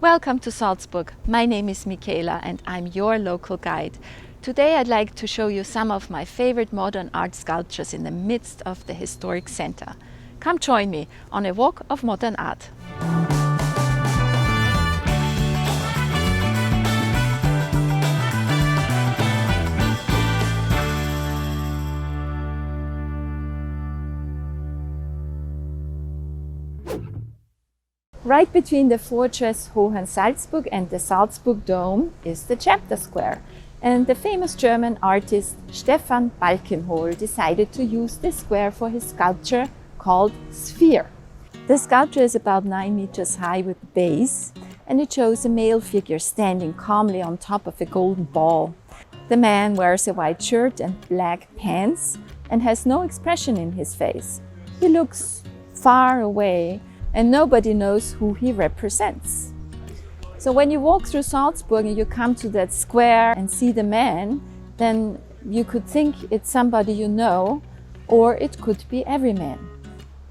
Welcome to Salzburg. My name is Michaela and I'm your local guide. Today I'd like to show you some of my favorite modern art sculptures in the midst of the historic center. Come join me on a walk of modern art. Right between the fortress Salzburg and the Salzburg Dome is the Chapter Square. And the famous German artist Stefan Balkenhol decided to use this square for his sculpture called Sphere. The sculpture is about 9 meters high with a base, and it shows a male figure standing calmly on top of a golden ball. The man wears a white shirt and black pants and has no expression in his face. He looks far away and nobody knows who he represents. So when you walk through Salzburg and you come to that square and see the man, then you could think it's somebody you know, or it could be every man.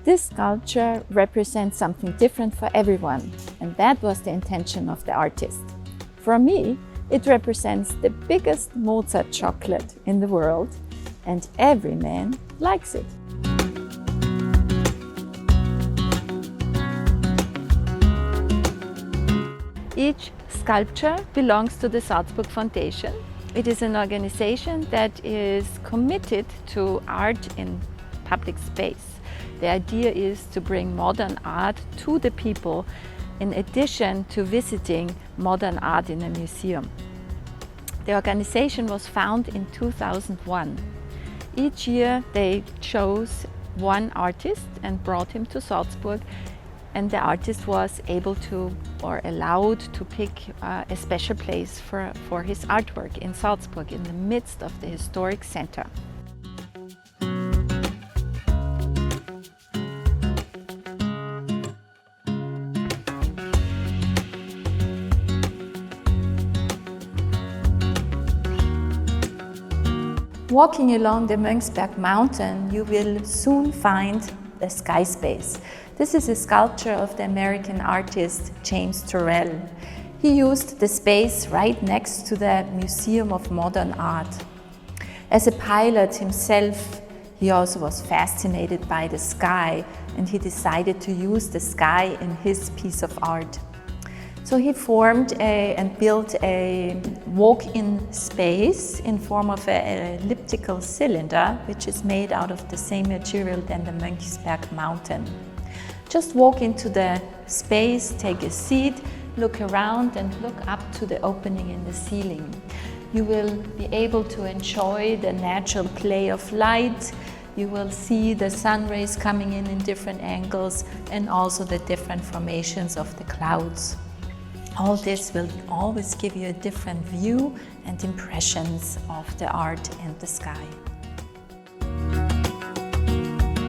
This sculpture represents something different for everyone, and that was the intention of the artist. For me, it represents the biggest Mozart chocolate in the world, and every man likes it. Each sculpture belongs to the Salzburg Foundation. It is an organization that is committed to art in public space. The idea is to bring modern art to the people in addition to visiting modern art in a museum. The organization was founded in 2001. Each year they chose one artist and brought him to Salzburg, and the artist was able to or allowed to pick a special place for his artwork in Salzburg in the midst of the historic center. Walking along the Mönchsberg mountain, you will soon find the Sky Space. This is a sculpture of the American artist James Turrell. He used the space right next to the Museum of Modern Art. As a pilot himself, he also was fascinated by the sky, and he decided to use the sky in his piece of art. So he formed and built a walk-in space in form of an elliptical cylinder, which is made out of the same material than the Mönchsberg mountain. Just walk into the space, take a seat, look around and look up to the opening in the ceiling. You will be able to enjoy the natural play of light. You will see the sun rays coming in different angles and also the different formations of the clouds. All this will always give you a different view and impressions of the art and the sky.